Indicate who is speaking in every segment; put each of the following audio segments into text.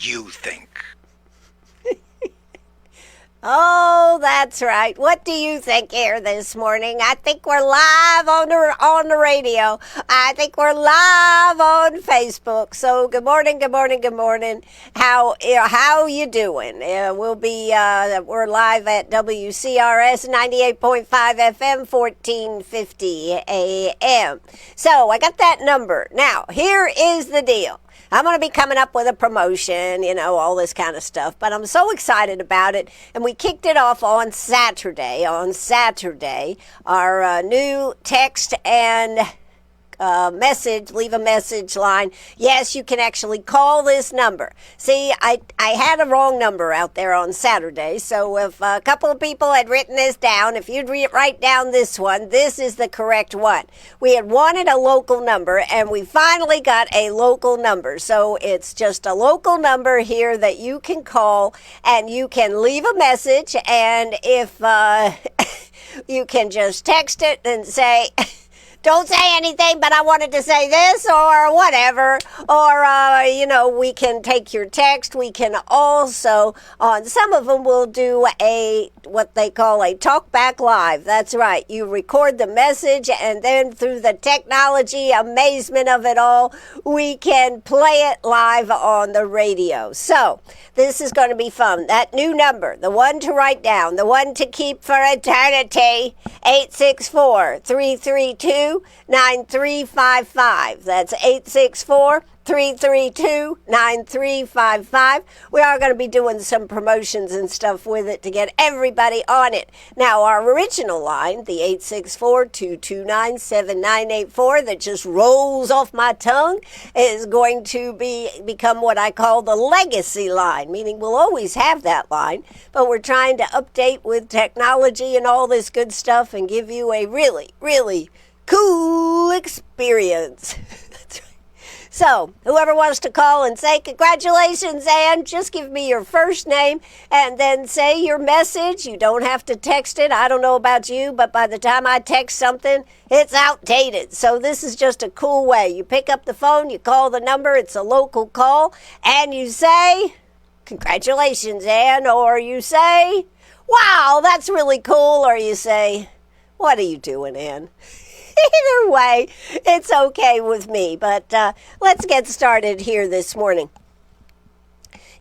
Speaker 1: you think?
Speaker 2: Oh, that's right. What do you think here this morning? I think we're live on the radio. I think we're live on Facebook. So good morning, good morning, good morning. How you doing? We're live at WCRS 98.5 FM, 1450 AM. So I got that number. Now, here is the deal. I'm going to be coming up with a promotion, all this kind of stuff. But I'm so excited about it. And we kicked it off on Saturday. Our new text and leave a message line. Yes, you can actually call this number. See, I had a wrong number out there on Saturday, so if a couple of people had written this down, if you'd write down this one, this is the correct one. We had wanted a local number, and we finally got a local number. So it's just a local number here that you can call, and you can leave a message, and if you can just text it and say... Don't say anything, but I wanted to say this or whatever. Or, we can take your text. We can also, on some of them, we'll do what they call a talk back live. That's right. You record the message, and then through the technology amazement of it all, we can play it live on the radio. So this is going to be fun. That new number, the one to write down, the one to keep for eternity, 864-332-9355. That's 864-332-9355. We are going to be doing some promotions and stuff with it to get everybody on it. Now, our original line, the 864-229-7984, that just rolls off my tongue, is going to become what I call the legacy line, meaning we'll always have that line, but we're trying to update with technology and all this good stuff and give you a really, really cool experience. That's right. So, whoever wants to call and say, congratulations, Ann, just give me your first name and then say your message. You don't have to text it. I don't know about you, but by the time I text something, it's outdated. So this is just a cool way. You pick up the phone, you call the number, it's a local call, and you say, congratulations, Ann, or you say, wow, that's really cool, or you say, what are you doing, Ann? Either way, it's okay with me, but let's get started here this morning.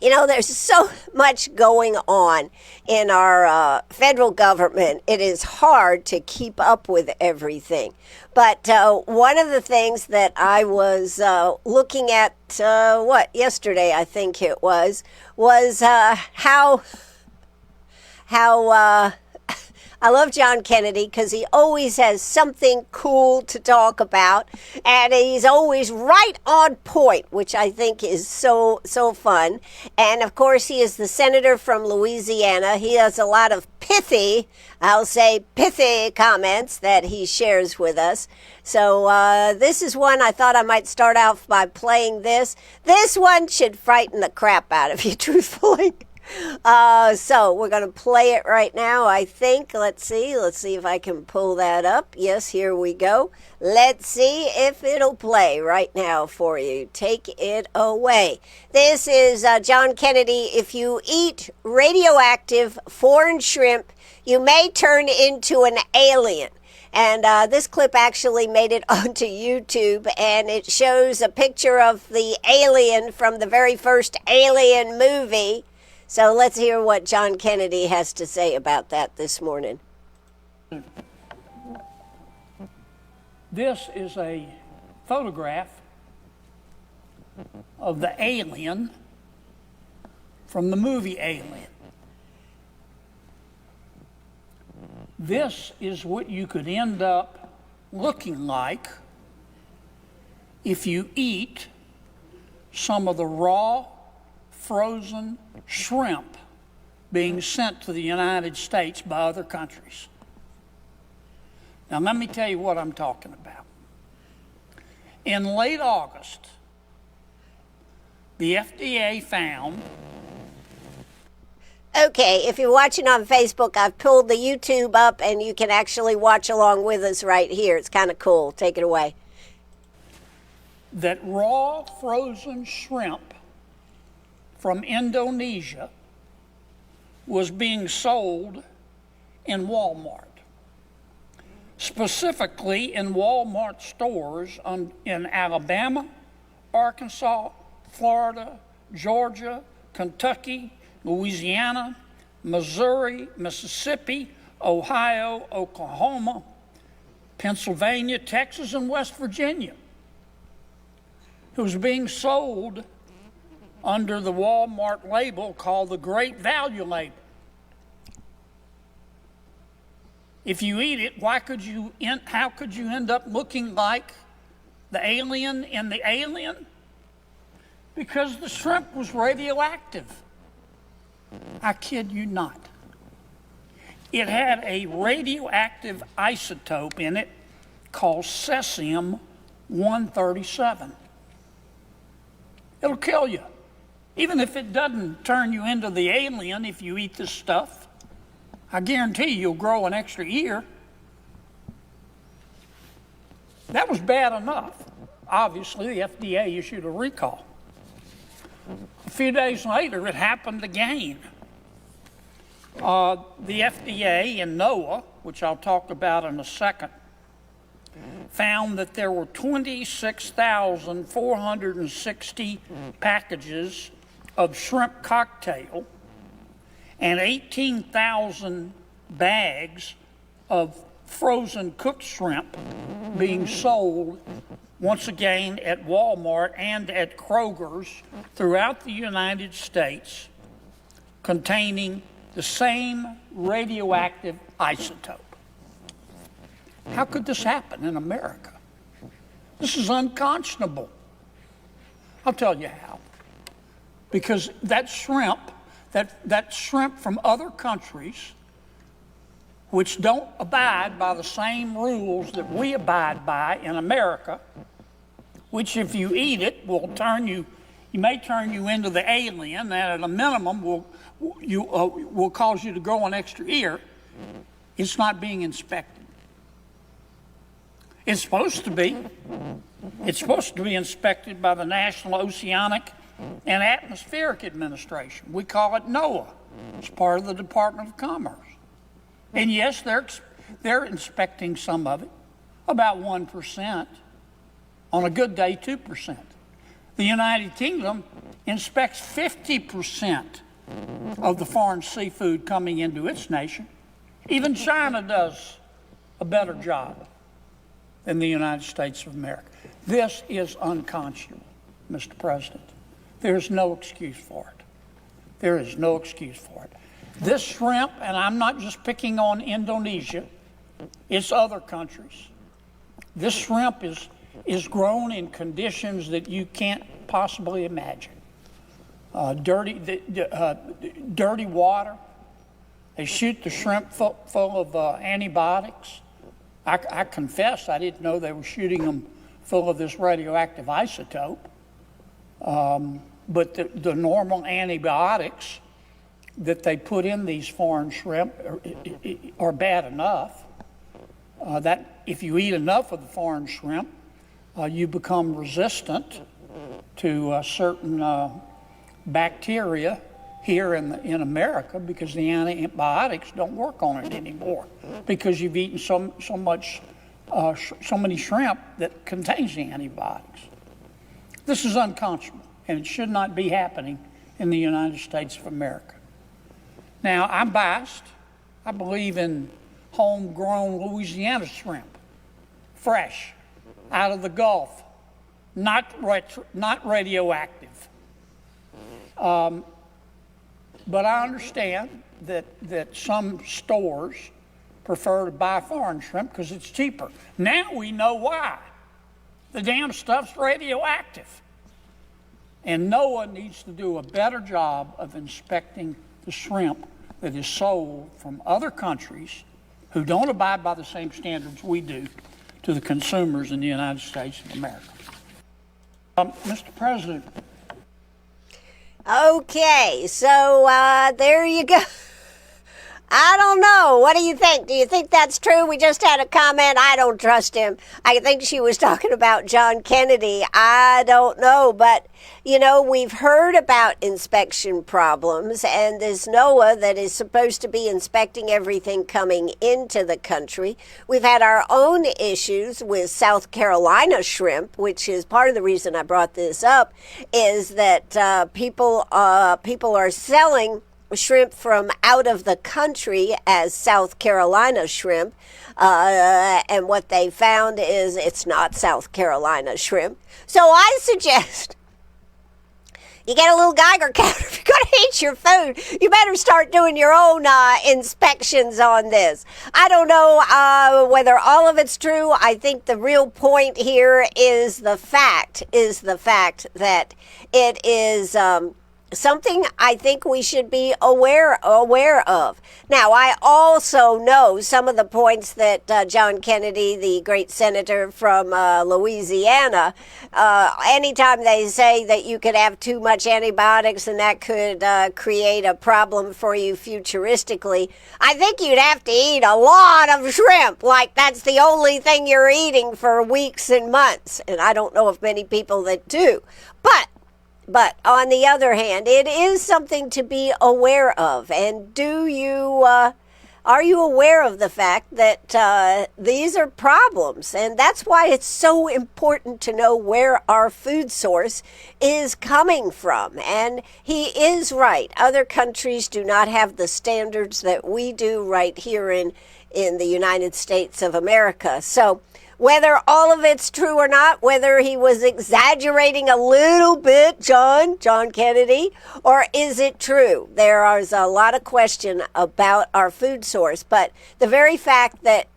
Speaker 2: There's so much going on in our federal government. It is hard to keep up with everything. But one of the things that I was looking at, yesterday I think it was how I love John Kennedy because he always has something cool to talk about, and he's always right on point, which I think is so fun. And of course, he is the senator from Louisiana. He has a lot of pithy comments that he shares with us. So this is one I thought I might start off by playing this. This one should frighten the crap out of you, truthfully. So we're going to play it right now, I think. Let's see if I can pull that up. Yes, here we go. Let's see if it'll play right now for you. Take it away. This is John Kennedy. If you eat radioactive foreign shrimp, you may turn into an alien. And this clip actually made it onto YouTube, and it shows a picture of the alien from the very first Alien movie. So let's hear what John Kennedy has to say about that this morning.
Speaker 3: This is a photograph of the alien from the movie Alien. This is what you could end up looking like if you eat some of the raw frozen shrimp being sent to the United States by other countries. Now, let me tell you what I'm talking about. In late August, the FDA found...
Speaker 2: Okay, if you're watching on Facebook, I've pulled the YouTube up, and you can actually watch along with us right here. It's kind of cool. Take it away.
Speaker 3: That raw frozen shrimp from Indonesia was being sold in Walmart, specifically in Walmart stores in Alabama, Arkansas, Florida, Georgia, Kentucky, Louisiana, Missouri, Mississippi, Ohio, Oklahoma, Pennsylvania, Texas, and West Virginia. It was being sold under the Walmart label called the Great Value label. If you eat it, how could you end up looking like the alien in the Alien? Because the shrimp was radioactive. I kid you not. It had a radioactive isotope in it called cesium-137. It'll kill you. Even if it doesn't turn you into the alien if you eat this stuff, I guarantee you'll grow an extra ear. That was bad enough. Obviously, the FDA issued a recall. A few days later, it happened again. The FDA and NOAA, which I'll talk about in a second, found that there were 26,460 packages of shrimp cocktail and 18,000 bags of frozen cooked shrimp being sold once again at Walmart and at Kroger's throughout the United States, containing the same radioactive isotope. How could this happen in America? This is unconscionable. I'll tell you how. Because that shrimp from other countries, which don't abide by the same rules that we abide by in America, which if you eat it will may turn you into the alien, and at a minimum will cause you to grow an extra ear. It's not being inspected. It's supposed to be. It's supposed to be inspected by the National Oceanic and Atmospheric Administration. We call it NOAA. It's part of the Department of Commerce. And yes, they're inspecting some of it, about 1%. On a good day, 2%. The United Kingdom inspects 50% of the foreign seafood coming into its nation. Even China does a better job than the United States of America. This is unconscionable, Mr. President. There is no excuse for it. There is no excuse for it. This shrimp, and I'm not just picking on Indonesia, it's other countries. This shrimp is grown in conditions that you can't possibly imagine. Dirty water. They shoot the shrimp full of antibiotics. I confess I didn't know they were shooting them full of this radioactive isotope. But the normal antibiotics that they put in these foreign shrimp are bad enough. That if you eat enough of the foreign shrimp, you become resistant to certain bacteria here in America, because the antibiotics don't work on it anymore because you've eaten so many shrimp that contains the antibiotics. This is unconscionable, and it should not be happening in the United States of America. Now, I'm biased. I believe in homegrown Louisiana shrimp, fresh, out of the Gulf, not radioactive. But I understand that some stores prefer to buy foreign shrimp because it's cheaper. Now we know why. The damn stuff's radioactive. And NOAA needs to do a better job of inspecting the shrimp that is sold from other countries who don't abide by the same standards we do to the consumers in the United States of America. Mr. President.
Speaker 2: Okay, so there you go. I don't know. What do you think? Do you think that's true? We just had a comment. I don't trust him. I think she was talking about John Kennedy. I don't know. But, you know, we've heard about inspection problems, and this NOAA that is supposed to be inspecting everything coming into the country. We've had our own issues with South Carolina shrimp, which is part of the reason I brought this up, is that people are selling shrimp from out of the country as South Carolina shrimp, and what they found is it's not South Carolina shrimp. So I suggest you get a little Geiger counter. If you're going to eat your food, you better start doing your own inspections on this. I don't know whether all of it's true. I think the real point here is the fact that it is something I think we should be aware of. Now, I also know some of the points that John Kennedy, the great senator from Louisiana, anytime they say that you could have too much antibiotics and that could create a problem for you futuristically, I think you'd have to eat a lot of shrimp, like that's the only thing you're eating for weeks and months. And I don't know of many people that do. But on the other hand, it is something to be aware of. And are you aware of the fact that these are problems? And that's why it's so important to know where our food source is coming from. And he is right. Other countries do not have the standards that we do right here in the United States of America. So whether all of it's true or not, whether he was exaggerating a little bit, John Kennedy, or is it true? There is a lot of question about our food source, but the very fact that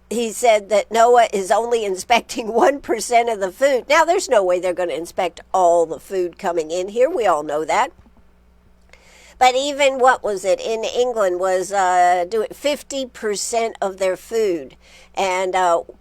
Speaker 2: he said that NOAA is only inspecting 1% of the food. Now, there's no way they're going to inspect all the food coming in here. We all know that. But even, what was it, in England was doing 50% of their food. And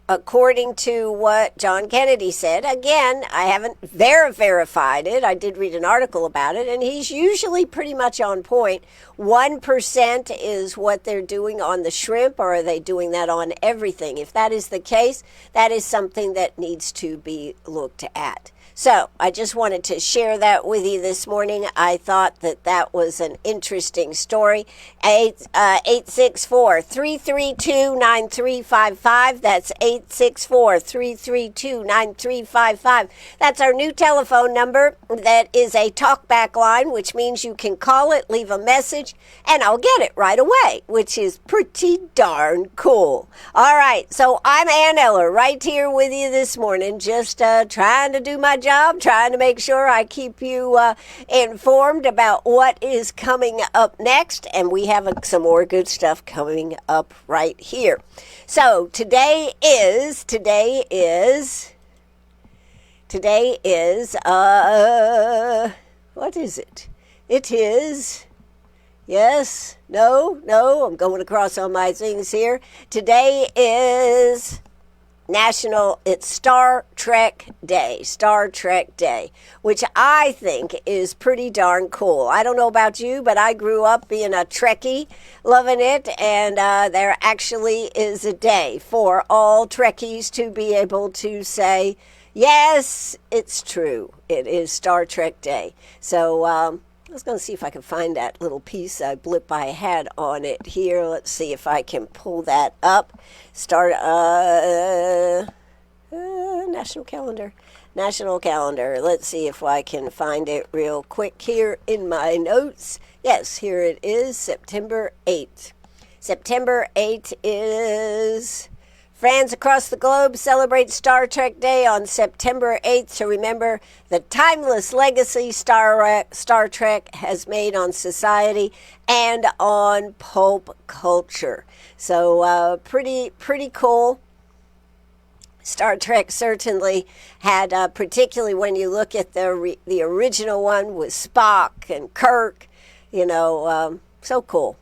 Speaker 2: according to what John Kennedy said, again, I haven't verified it. I did read an article about it, and he's usually pretty much on point. 1% is what they're doing on the shrimp, or are they doing that on everything? If that is the case, that is something that needs to be looked at. So I just wanted to share that with you this morning. I thought that was an interesting story. 864-332-9355. That's 864-332-9355. That's our new telephone number. That is a talkback line, which means you can call it, leave a message, and I'll get it right away, which is pretty darn cool. All right, so I'm Ann Eller right here with you this morning, just trying to do my job, trying to make sure I keep you informed about what is coming up next, and we have some more good stuff coming up right here. So today is what is it? It is, yes, no, I'm going across all my things here. Today is it's Star Trek Day, which I think is pretty darn cool. I don't know about you, but I grew up being a Trekkie, loving it, and there actually is a day for all Trekkies to be able to say, yes, it's true. It is Star Trek Day. So I was going to see if I can find that little piece, blip I had on it here. Let's see if I can pull that up. National calendar. Let's see if I can find it real quick here in my notes. Yes, here it is, September 8th. September 8th is... Friends across the globe celebrate Star Trek Day on September 8th to remember the timeless legacy Star Trek has made on society and on pulp culture. So pretty cool. Star Trek certainly had, particularly when you look at the original one with Spock and Kirk, so cool.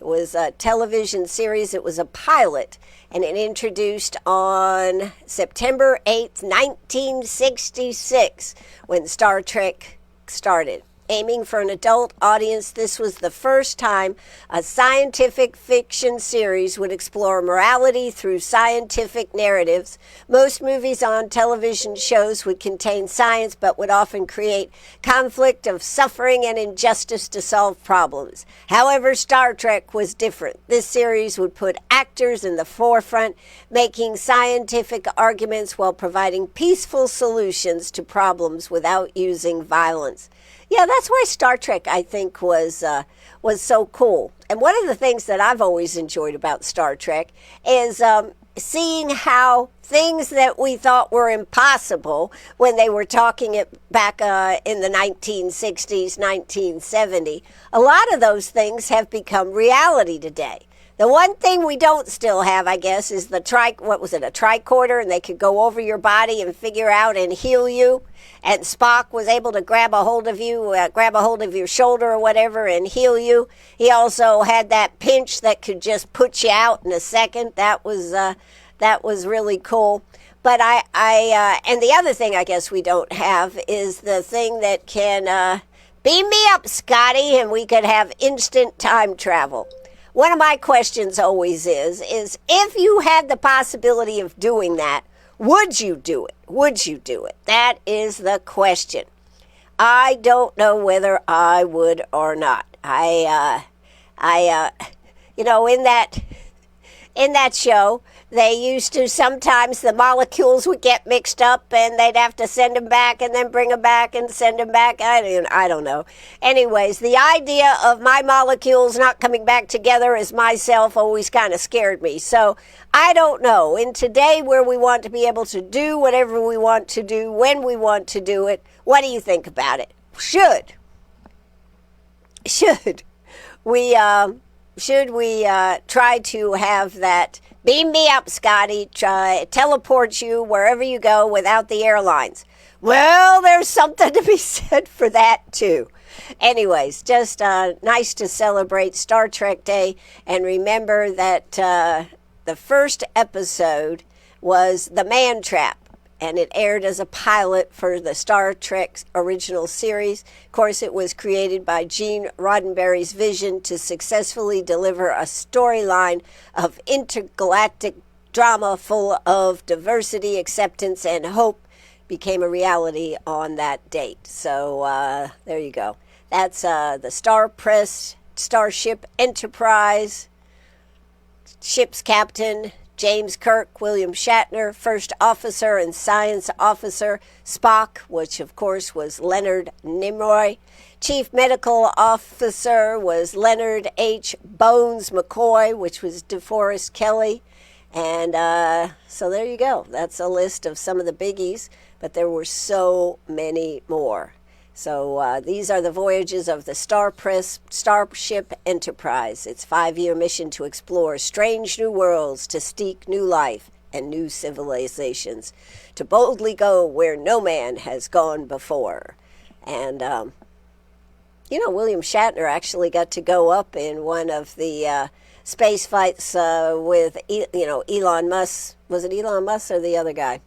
Speaker 2: It was a television series. It was a pilot, and it introduced on September 8th, 1966, when Star Trek started. Aiming for an adult audience, this was the first time a scientific fiction series would explore morality through scientific narratives. Most movies on television shows would contain science, but would often create conflict of suffering and injustice to solve problems. However, Star Trek was different. This series would put actors in the forefront, making scientific arguments while providing peaceful solutions to problems without using violence. Yeah, that's why Star Trek, I think, was so cool. And one of the things that I've always enjoyed about Star Trek is seeing how things that we thought were impossible when they were talking it back in the 1960s, 1970, a lot of those things have become reality today. The one thing we don't still have, I guess, is the tricorder, and they could go over your body and figure out and heal you. And Spock was able to grab a hold of your shoulder or whatever and heal you. He also had that pinch that could just put you out in a second. That was really cool. But and the other thing I guess we don't have is the thing that can beam me up, Scotty, and we could have instant time travel. One of my questions always is if you had the possibility of doing that, would you do it? Would you do it? That is the question. I don't know whether I would or not. In that show, they used to, sometimes the molecules would get mixed up and they'd have to send them back and then bring them back and send them back. I don't know. Anyways, the idea of my molecules not coming back together as myself always kind of scared me. So I don't know. In today, where we want to be able to do whatever we want to do, when we want to do it, what do you think about it? Should we try to have that beam me up, Scotty, teleport you wherever you go without the airlines? Well, there's something to be said for that, too. Anyways, just nice to celebrate Star Trek Day, and remember that the first episode was The Man Trap, and it aired as a pilot for the Star Trek original series. Of course, it was created by Gene Roddenberry's vision to successfully deliver a storyline of intergalactic drama full of diversity, acceptance, and hope. Became a reality on that date. So there you go. That's the Starship Enterprise, ship's captain, James Kirk, William Shatner, first officer and science officer, Spock, which of course was Leonard Nimoy. Chief medical officer was Leonard H. Bones McCoy, which was DeForest Kelley. And so there you go. That's a list of some of the biggies, but there were so many more. So these are the voyages of the Starship Enterprise. Its 5-year mission to explore strange new worlds, to seek new life and new civilizations, to boldly go where no man has gone before. And, William Shatner actually got to go up in one of the space flights with, Elon Musk. Was it Elon Musk or the other guy?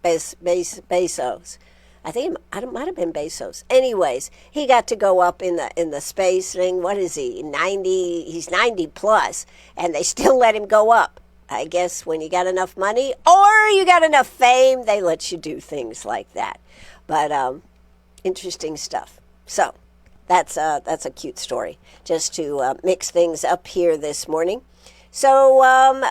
Speaker 2: Bezos. I think it might have been Bezos. Anyways, he got to go up in the space thing. What is he? 90? He's 90 plus, and they still let him go up. I guess when you got enough money or you got enough fame, they let you do things like that. But interesting stuff. So that's a cute story. Just to mix things up here this morning. So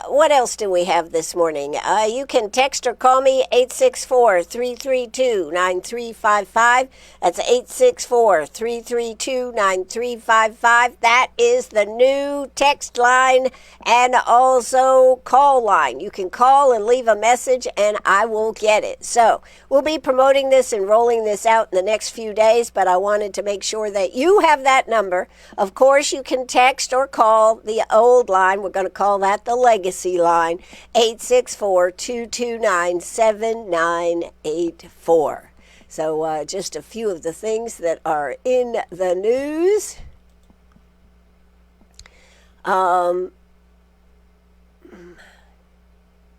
Speaker 2: what else do we have this morning? You can text or call me 864-332-9355. That's 864-332-9355. That is the new text line and also call line. You can call and leave a message and I will get it. So we'll be promoting this and rolling this out in the next few days, but I wanted to make sure that you have that number. Of course, you can text or call the old line. We're going to call that the legacy line, 864-229-7984. So just a few of the things that are in the news.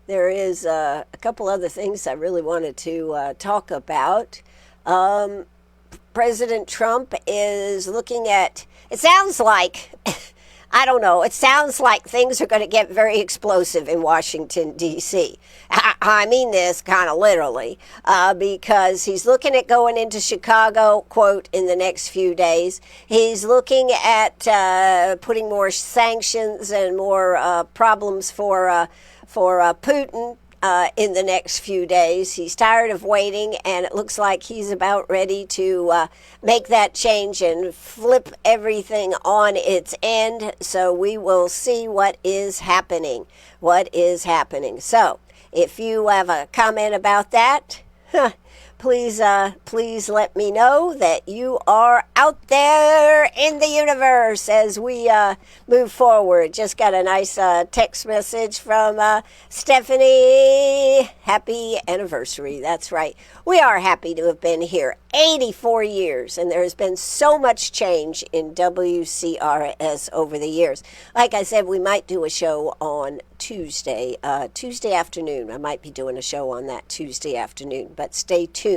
Speaker 2: There is a couple other things I really wanted to talk about. President Trump is looking at, it sounds like, I don't know, it sounds like things are going to get very explosive in Washington, D.C. I mean this kind of literally, because he's looking at going into Chicago, quote, in the next few days. He's looking at putting more sanctions and more problems for Putin in the next few days. He's tired of waiting, and it looks like he's about ready to make that change and flip everything on its end. So we will see what is happening. What is happening. So if you have a comment about that, please let me know that you are out there in the universe as we move forward. Just got a nice text message from Stephanie. Happy anniversary. That's right. We are happy to have been here 84 years, and there has been so much change in WCRS over the years. Like I said, we might do a show on Tuesday afternoon. I might be doing a show on that Tuesday afternoon, but stay tuned.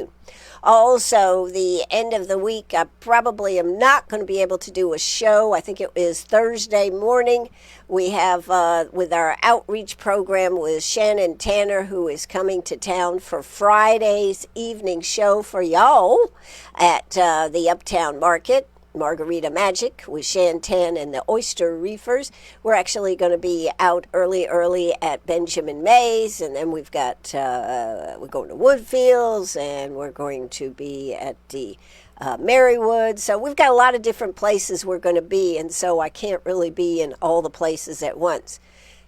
Speaker 2: Also, the end of the week, I probably am not going to be able to do a show. I think it is Thursday morning. We have, with our outreach program with Shannon Tanner, who is coming to town for Friday's evening show for y'all at the Uptown Market. Margarita Magic with Shantan and the Oyster Reefers. We're actually going to be out early at Benjamin Mays, and then we've got we're going to Woodfields, and we're going to be at the Marywood. So we've got a lot of different places we're going to be, and so I can't really be in all the places at once.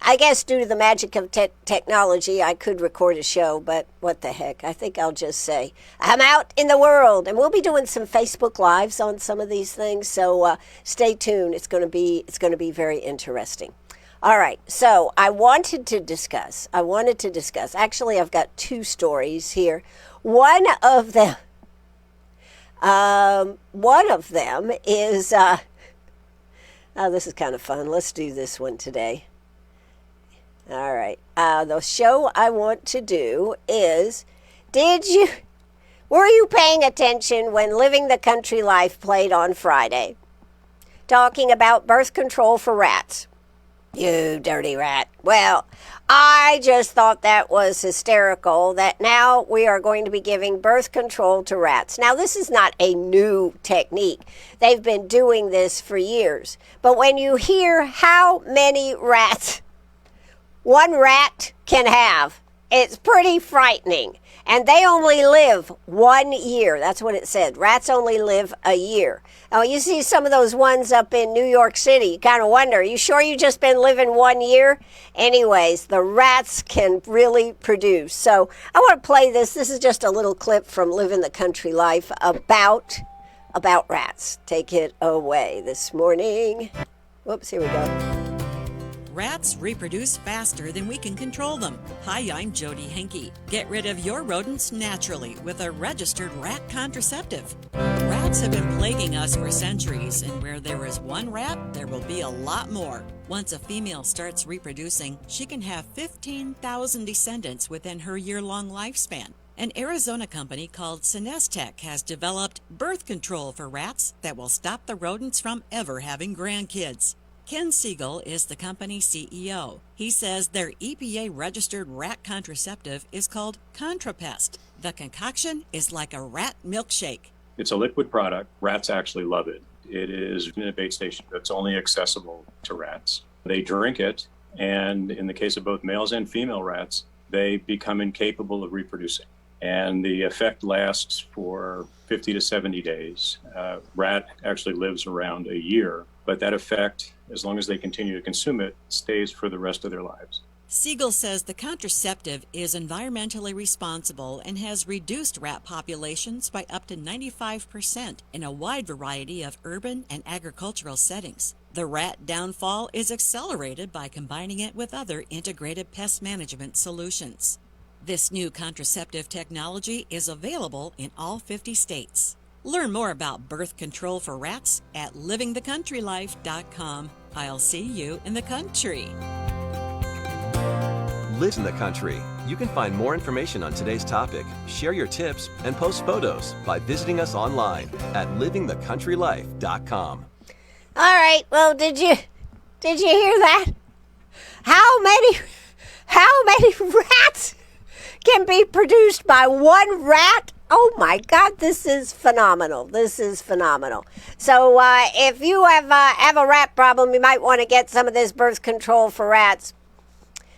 Speaker 2: I guess due to the magic of technology, I could record a show, but what the heck? I think I'll just say I'm out in the world, and we'll be doing some Facebook Lives on some of these things. So stay tuned. It's going to be very interesting. All right. So I wanted to discuss. Actually, I've got two stories here. One of them is. Oh, this is kind of fun. Let's do this one today. All right. The show I want to do is, were you paying attention when Living the Country Life played on Friday? Talking about birth control for rats. You dirty rat. Well, I just thought that was hysterical that now we are going to be giving birth control to rats. Now, this is not a new technique. They've been doing this for years. But when you hear how many rats one rat can have, it's pretty frightening. And they only live 1 year. That's what it said. Rats only live a year. Now, you see some of those ones up in New York City. You kind of wonder, are you sure you just been living 1 year? Anyways, the rats can really produce. So I want to play this. This is just a little clip from Living the Country Life about rats. Take it away this morning. Whoops, here we go.
Speaker 1: Rats reproduce faster than we can control them. Hi, I'm Jody Henke. Get rid of your rodents naturally with a registered rat contraceptive. Rats have been plaguing us for centuries, and where there is one rat, there will be a lot more. Once a female starts reproducing, she can have 15,000 descendants within her year-long lifespan. An Arizona company called Sinestech has developed birth control for rats that will stop the rodents from ever having grandkids. Ken Siegel is the company's CEO. He says their EPA-registered rat contraceptive is called Contrapest. The concoction is like a rat milkshake.
Speaker 4: It's a liquid product. Rats actually love it. It is in a bait station that's only accessible to rats. They drink it, and in the case of both males and female rats, they become incapable of reproducing. And the effect lasts for 50 to 70 days. Rat actually lives around a year, but that effect, as long as they continue to consume it, stays for the rest of their lives.
Speaker 1: Siegel says the contraceptive is environmentally responsible and has reduced rat populations by up to 95% in a wide variety of urban and agricultural settings. The rat downfall is accelerated by combining it with other integrated pest management solutions. This new contraceptive technology is available in all 50 states. Learn more about birth control for rats at livingthecountrylife.com. I'll see you in the country.
Speaker 5: Live in the country. You can find more information on today's topic, share your tips, and post photos by visiting us online at livingthecountrylife.com.
Speaker 2: All right. Well, did you hear that? How many rats can be produced by one rat? Oh my God, this is phenomenal. This is phenomenal. So if you have a rat problem, you might want to get some of this birth control for rats.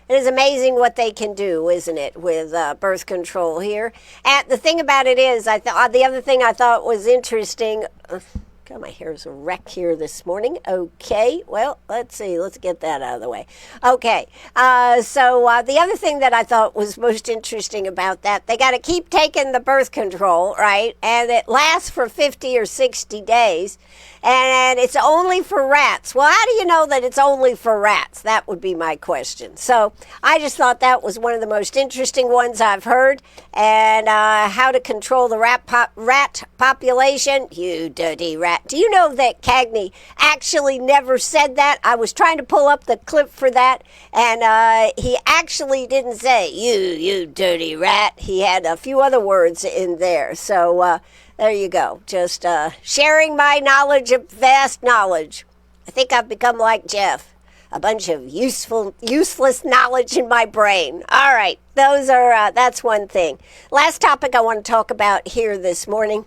Speaker 2: It is amazing what they can do, isn't it, with birth control here. And the thing about it is, the other thing I thought was interesting. God, my hair's a wreck here this morning. Okay, well, let's see. Let's get that out of the way. Okay, so the other thing that I thought was most interesting about that, they got to keep taking the birth control, right? And it lasts for 50 or 60 days. And it's only for rats. Well, how do you know that it's only for rats? That would be my question. So I just thought that was one of the most interesting ones I've heard. And how to control the rat population. You dirty rat. Do you know that Cagney actually never said that? I was trying to pull up the clip for that. And he actually didn't say, you dirty rat. He had a few other words in there. So there you go. Just sharing my knowledge of vast knowledge. I think I've become like Jeff. A bunch of useless knowledge in my brain. All right. That's one thing. Last topic I want to talk about here this morning.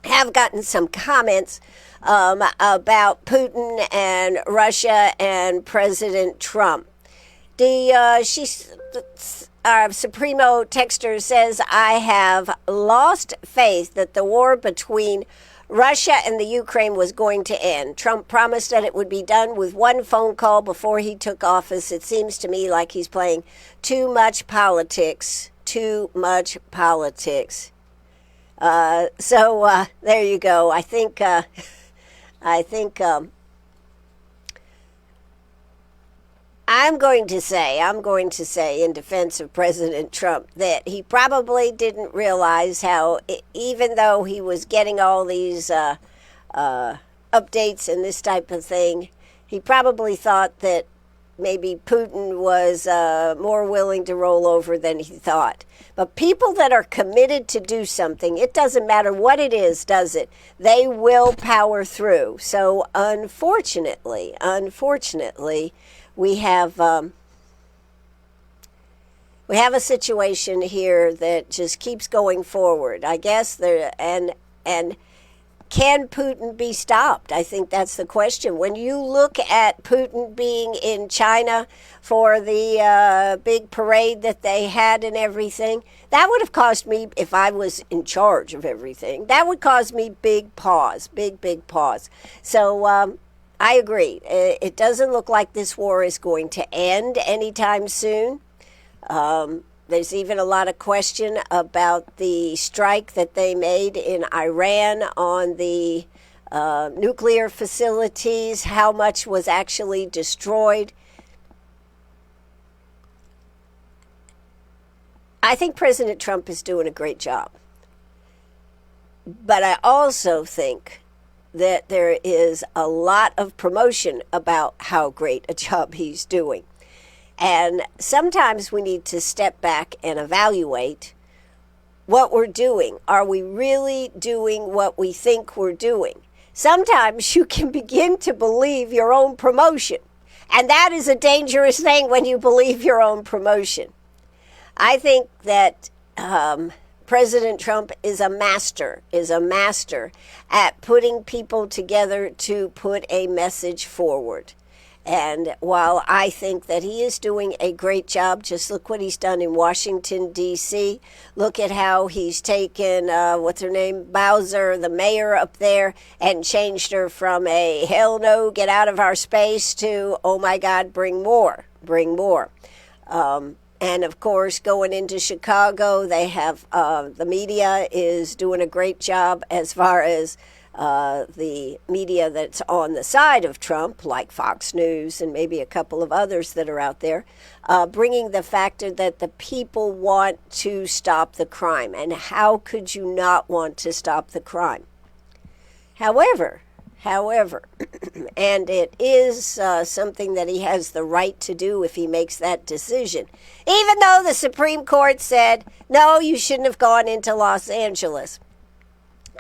Speaker 2: I have gotten some comments about Putin and Russia and President Trump. Our Supremo texter says, I have lost faith that the war between Russia and the Ukraine was going to end. Trump promised that it would be done with one phone call before he took office. It seems to me like he's playing too much politics. Too much politics. So there you go. I think I'm going to say in defense of President Trump that he probably didn't realize how, even though he was getting all these updates and this type of thing, he probably thought that maybe Putin was more willing to roll over than he thought. But people that are committed to do something, it doesn't matter what it is, does it? They will power through. So unfortunately, we have a situation here that just keeps going forward. I guess and can Putin be stopped? I think that's the question. When you look at Putin being in China for the big parade that they had and everything, that would have caused me, if I was in charge of everything, that would cause me big pause. So I agree. It doesn't look like this war is going to end anytime soon. There's even a lot of question about the strike that they made in Iran on the nuclear facilities, how much was actually destroyed. I think President Trump is doing a great job. But I also think that there is a lot of promotion about how great a job he's doing. And sometimes we need to step back and evaluate what we're doing. Are we really doing what we think we're doing? Sometimes you can begin to believe your own promotion. And that is a dangerous thing when you believe your own promotion. I think that President Trump is a master at putting people together to put a message forward. And while I think that he is doing a great job, just look what he's done in Washington, D.C. Look at how he's taken, what's her name, Bowser, the mayor up there, and changed her from a hell no, get out of our space to, oh my God, bring more. And of course, going into Chicago, they have, the media is doing a great job as far as the media that's on the side of Trump, like Fox News and maybe a couple of others that are out there, bringing the factor that the people want to stop the crime. And how could you not want to stop the crime? However, However, and it is something that he has the right to do if he makes that decision, even though the Supreme Court said, no, you shouldn't have gone into Los Angeles.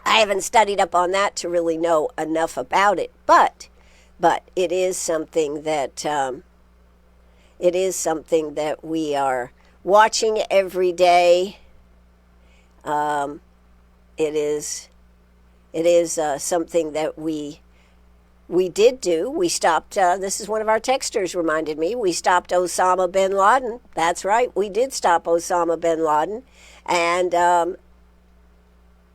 Speaker 2: I haven't studied up on that to really know enough about it, but it is something that we are watching every day. It is something that we did do. We stopped, this is one of our texters reminded me, we stopped Osama bin Laden. That's right, we did stop Osama bin Laden. And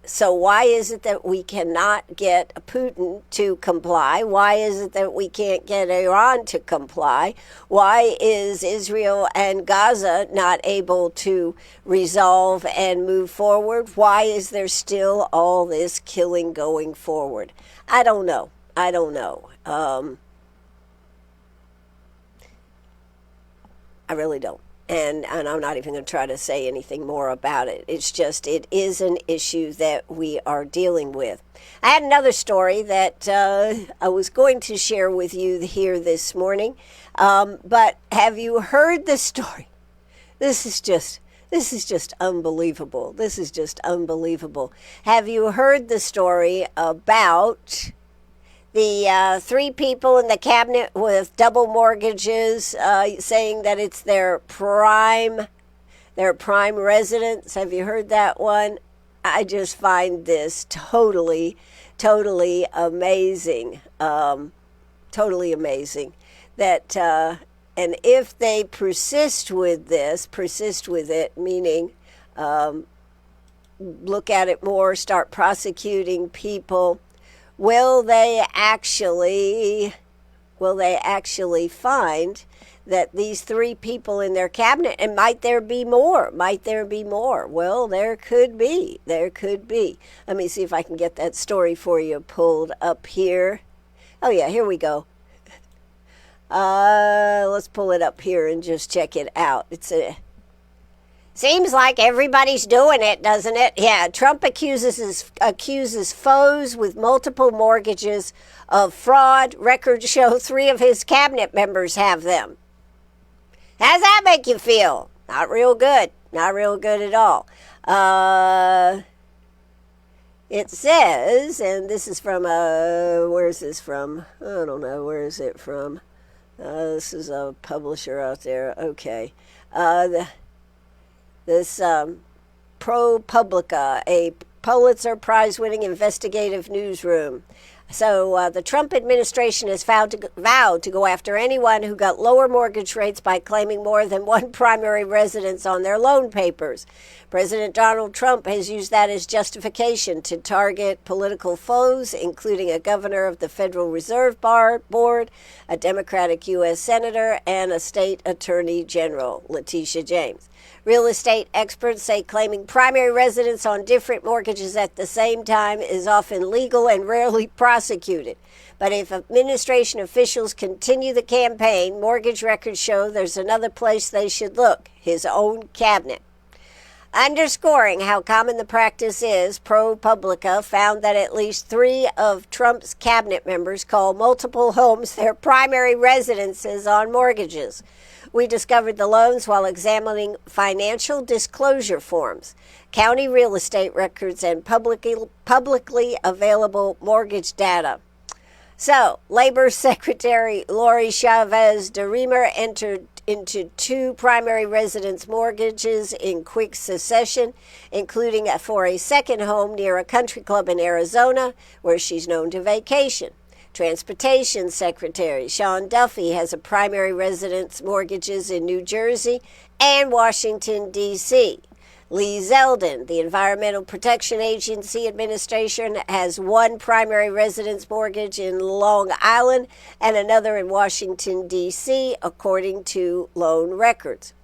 Speaker 2: so why is it that we cannot get Putin to comply? Why is it that we can't get Iran to comply? Why is Israel and Gaza not able to resolve and move forward? Why is there still all this killing going forward? I don't know. I really don't. And I'm not even going to try to say anything more about it. It's just, it is an issue that we are dealing with. I had another story that I was going to share with you here this morning. But have you heard the story? This is just unbelievable. This is just unbelievable. Have you heard the story about the 3 people in the cabinet with double mortgages, saying that it's their prime residence? Have you heard that one? I just find this totally amazing. Totally amazing. That, and if they persist with it, meaning look at it more, start prosecuting people, will they actually find that these 3 people in their cabinet, and might there be more? Well, there could be. Let me see if I can get that story for you pulled up here. Oh yeah, here we go. Let's pull it up here and just check it out. Seems like everybody's doing it, doesn't it? Yeah, Trump accuses foes with multiple mortgages of fraud. Records show 3 of his cabinet members have them. How does that make you feel? Not real good. Not real good at all. It says, and this is from, where is this from? I don't know. Where is it from? This is a publisher out there. Okay. This ProPublica, a Pulitzer Prize-winning investigative newsroom. So the Trump administration has vowed to go after anyone who got lower mortgage rates by claiming more than one primary residence on their loan papers. President Donald Trump has used that as justification to target political foes, including a governor of the Federal Reserve Board, a Democratic U.S. Senator, and a state attorney general, Letitia James. Real estate experts say claiming primary residence on different mortgages at the same time is often legal and rarely prosecuted. But if administration officials continue the campaign, mortgage records show there's another place they should look: his own cabinet. Underscoring how common the practice is, ProPublica found that at least 3 of Trump's cabinet members call multiple homes their primary residences on mortgages. We discovered the loans while examining financial disclosure forms, county real estate records, and publicly available mortgage data. So, Labor Secretary Lori Chavez DeRemer entered into 2 primary residence mortgages in quick succession, including for a second home near a country club in Arizona, where she's known to vacation. Transportation Secretary Sean Duffy has a primary residence mortgages in New Jersey and Washington, D.C. Lee Zeldin, the Environmental Protection Agency administration, has 1 primary residence mortgage in Long Island and another in Washington, D.C., according to loan records.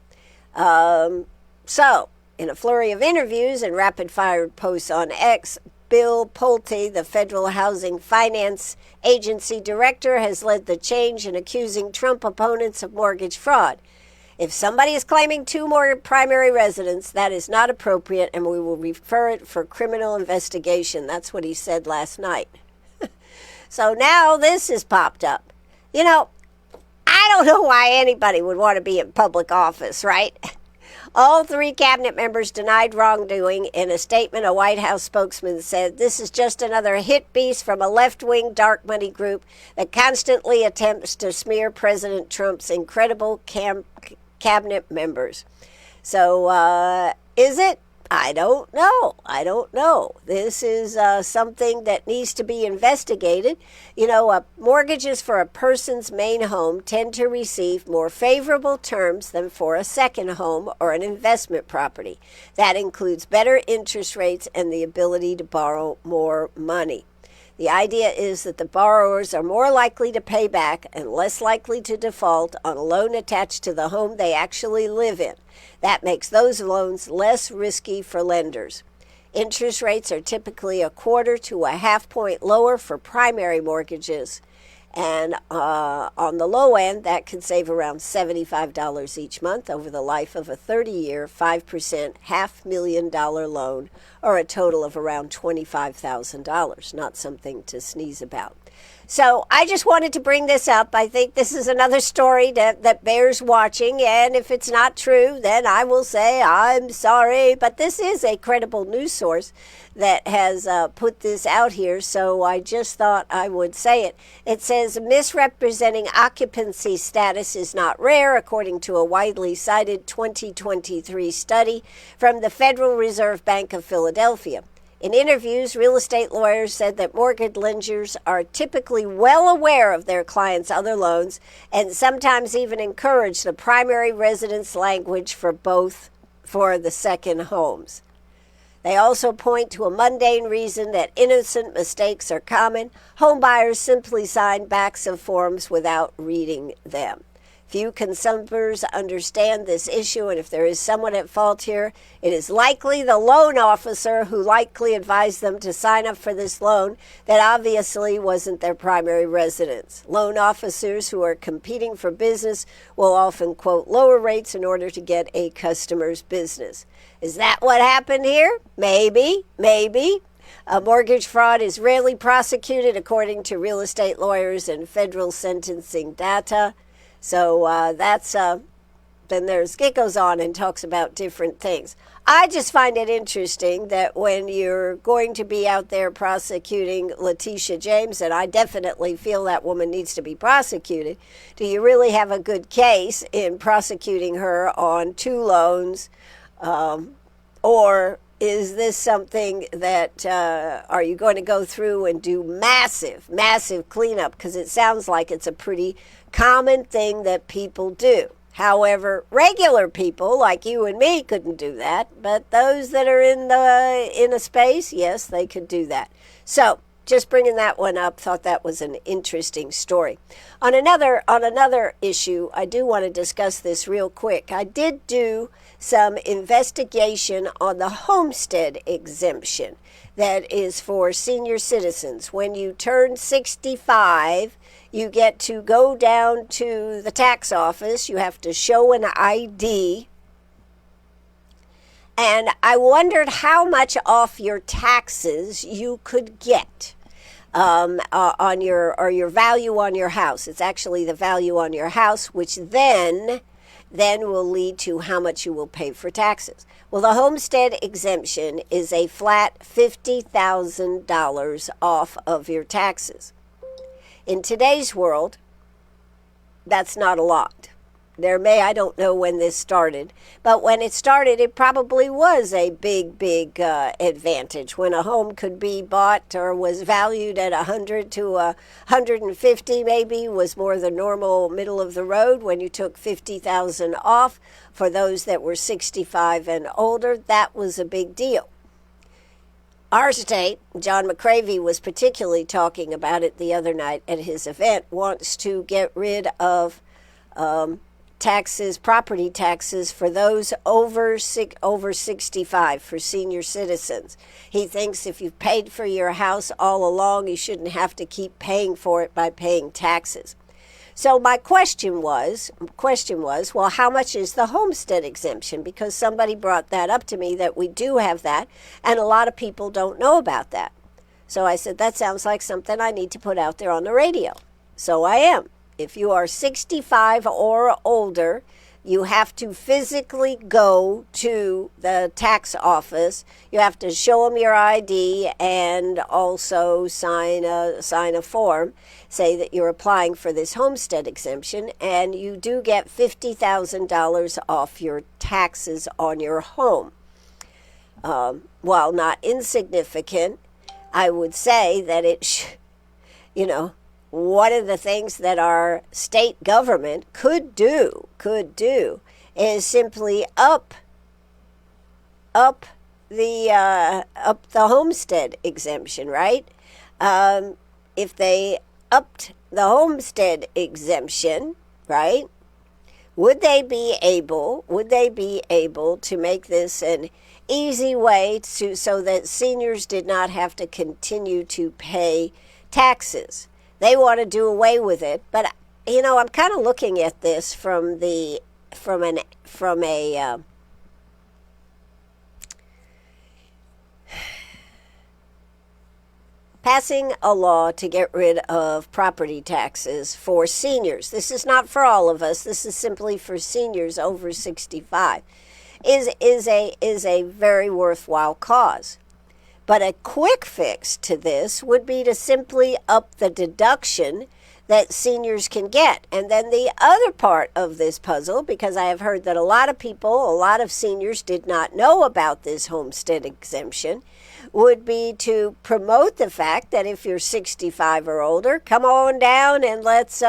Speaker 2: So, in a flurry of interviews and rapid-fire posts on X, Bill Pulte, the Federal Housing Finance Agency director, has led the change in accusing Trump opponents of mortgage fraud. If somebody is claiming 2 more primary residents, that is not appropriate, and we will refer it for criminal investigation. That's what he said last night. So now this has popped up. You know, I don't know why anybody would want to be in public office, right? All 3 cabinet members denied wrongdoing. In a statement, a White House spokesman said, "This is just another hit piece from a left-wing dark money group that constantly attempts to smear President Trump's incredible cabinet members." So, is it? I don't know. This is something that needs to be investigated. You know, mortgages for a person's main home tend to receive more favorable terms than for a second home or an investment property. That includes better interest rates and the ability to borrow more money. The idea is that the borrowers are more likely to pay back and less likely to default on a loan attached to the home they actually live in. That makes those loans less risky for lenders. Interest rates are typically a quarter to a half point lower for primary mortgages. And on the low end, that could save around $75 each month over the life of a 30-year, 5% $500,000 loan, or a total of around $25,000. Not something to sneeze about. So I just wanted to bring this up. I think this is another story that bears watching, and if it's not true, then I will say I'm sorry. But this is a credible news source that has put this out here, so I just thought I would say it. It says misrepresenting occupancy status is not rare, according to a widely cited 2023 study from the Federal Reserve Bank of Philadelphia. In interviews, real estate lawyers said that mortgage lenders are typically well aware of their clients' other loans and sometimes even encourage the primary residence language for the second homes. They also point to a mundane reason that innocent mistakes are common. Home buyers simply sign backs of forms without reading them. Few consumers understand this issue, and if there is someone at fault here, it is likely the loan officer who likely advised them to sign up for this loan that obviously wasn't their primary residence. Loan officers who are competing for business will often quote lower rates in order to get a customer's business. Is that what happened here? Maybe. Mortgage fraud is rarely prosecuted according to real estate lawyers and federal sentencing data. So then it goes on and talks about different things. I just find it interesting that when you're going to be out there prosecuting Letitia James, and I definitely feel that woman needs to be prosecuted, do you really have a good case in prosecuting her on 2 loans? Or is this something that, are you going to go through and do massive cleanup? Because it sounds like it's a pretty common thing that people do. However, regular people like you and me couldn't do that, but those that are in a space, yes, they could do that. So just bringing that one up, thought that was an interesting story. On another issue, I do want to discuss this real quick. I did do some investigation on the homestead exemption that is for senior citizens. When you turn 65, you get to go down to the tax office. You have to show an ID. And I wondered how much off your taxes you could get on your value on your house. It's actually the value on your house, which then will lead to how much you will pay for taxes. Well, the homestead exemption is a flat $50,000 off of your taxes. In today's world, that's not a lot. I don't know when this started, but when it started, it probably was a big advantage. When a home could be bought or was valued at 100 to 150, maybe, was more the normal middle of the road. When you took 50,000 off for those that were 65 and older, that was a big deal. Our state, John McCravey was particularly talking about it the other night at his event, wants to get rid of property taxes for those over 65, for senior citizens. He thinks if you've paid for your house all along, you shouldn't have to keep paying for it by paying taxes. So my question was, well, how much is the homestead exemption? Because somebody brought that up to me, that we do have that, and a lot of people don't know about that. So I said, that sounds like something I need to put out there on the radio. So I am. If you are 65 or older, you have to physically go to the tax office. You have to show them your ID and also sign a form, say that you're applying for this homestead exemption, and you do get $50,000 off your taxes on your home. While not insignificant, I would say that one of the things that our state government could do is simply up the homestead exemption, right? If they upped the homestead exemption, right? Would they be able to make this an easy way so that seniors did not have to continue to pay taxes? They want to do away with it, but I'm kind of looking at this from a passing a law to get rid of property taxes for seniors. This is not for all of us. This is simply for seniors over 65. Is a very worthwhile cause. But a quick fix to this would be to simply up the deduction that seniors can get. And then the other part of this puzzle, because I have heard that a lot of seniors did not know about this homestead exemption, would be to promote the fact that if you're 65 or older, come on down and let's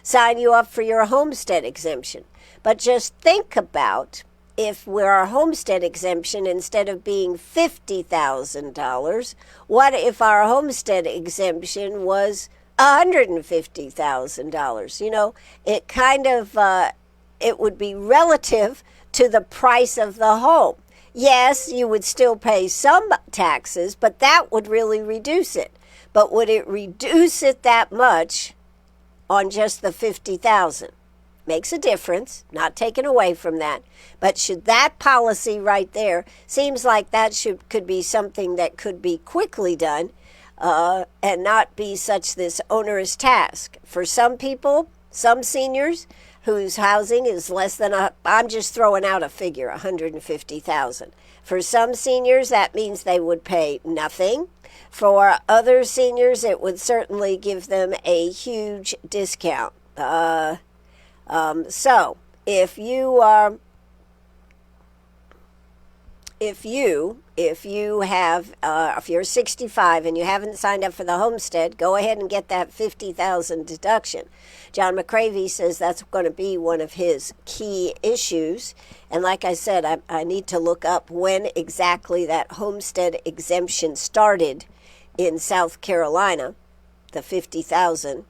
Speaker 2: sign you up for your homestead exemption. But just think about, if our homestead exemption, instead of being $50,000, what if our homestead exemption was $150,000? It would be relative to the price of the home. Yes, you would still pay some taxes, but that would really reduce it. But would it reduce it that much on just the $50,000? Makes a difference, not taken away from that. But should that policy right there, seems like that could be something that could be quickly done and not be such this onerous task. For some people, some seniors whose housing is less than I'm just throwing out a figure, $150,000. For some seniors, that means they would pay nothing. For other seniors, it would certainly give them a huge discount. So if you're 65 and you haven't signed up for the homestead, go ahead and get that $50,000 deduction. John McCravey says that's going to be one of his key issues. And like I said, I need to look up when exactly that homestead exemption started in South Carolina, the $50,000.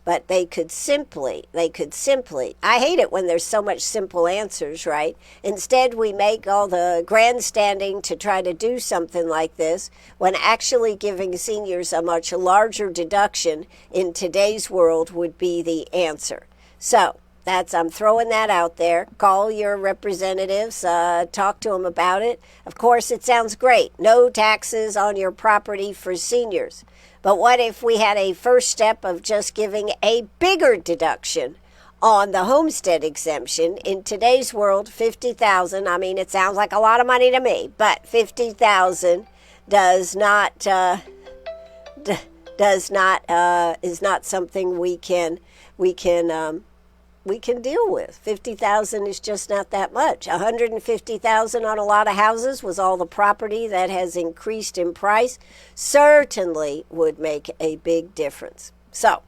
Speaker 2: But they could simply, I hate it when there's so much simple answers, right? Instead, we make all the grandstanding to try to do something like this, when actually giving seniors a much larger deduction in today's world would be the answer. So I'm throwing that out there. Call your representatives, talk to them about it. Of course, it sounds great. No taxes on your property for seniors. But what if we had a first step of just giving a bigger deduction on the homestead exemption? In today's world, $50,000, I mean, it sounds like a lot of money to me, but $50,000 is not something we can deal with. $50,000 is just not that much. $150,000 on a lot of houses, with all the property that has increased in price, certainly would make a big difference. So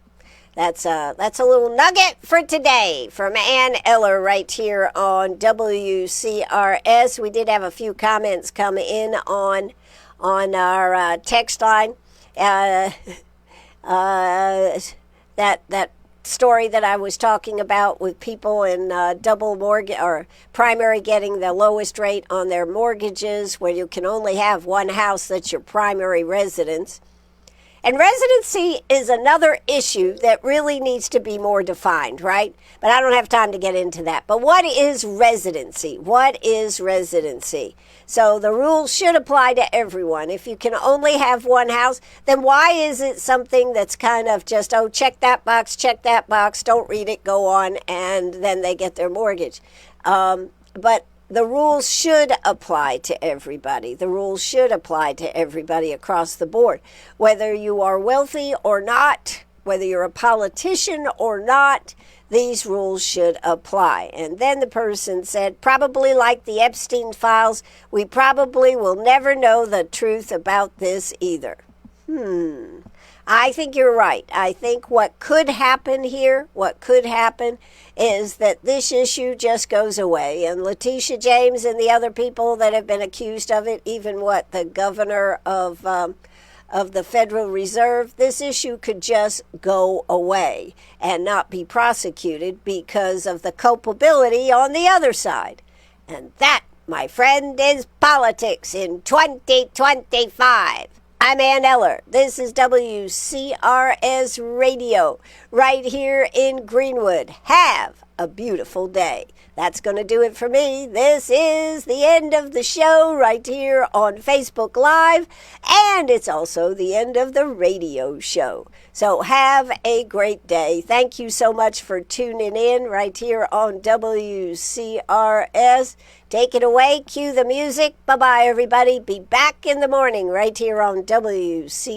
Speaker 2: that's a little nugget for today from Ann Eller right here on WCRS. We did have a few comments come in on our text line. That story that I was talking about with people in double mortgage or primary getting the lowest rate on their mortgages, where you can only have one house that's your primary residence. And residency is another issue that really needs to be more defined, right? But I don't have time to get into that. But what is residency? What is residency? So the rules should apply to everyone. If you can only have one house, then why is it something that's kind of just, oh, check that box, don't read it, go on, and then they get their mortgage. But the rules should apply to everybody. The rules should apply to everybody across the board. Whether you are wealthy or not, whether you're a politician or not, these rules should apply. And then the person said, probably like the Epstein files, we probably will never know the truth about this either. I think you're right. I think what could happen here, is that this issue just goes away. And Letitia James and the other people that have been accused of it, even the governor of the Federal Reserve, this issue could just go away and not be prosecuted because of the culpability on the other side. And that, my friend, is politics in 2025. I'm Ann Eller. This is WCRS Radio right here in Greenwood. Have a beautiful day. That's going to do it for me. This is the end of the show right here on Facebook Live, and it's also the end of the radio show. So have a great day. Thank you so much for tuning in right here on WCRS. Take it away. Cue the music. Bye-bye, everybody. Be back in the morning right here on WCRS.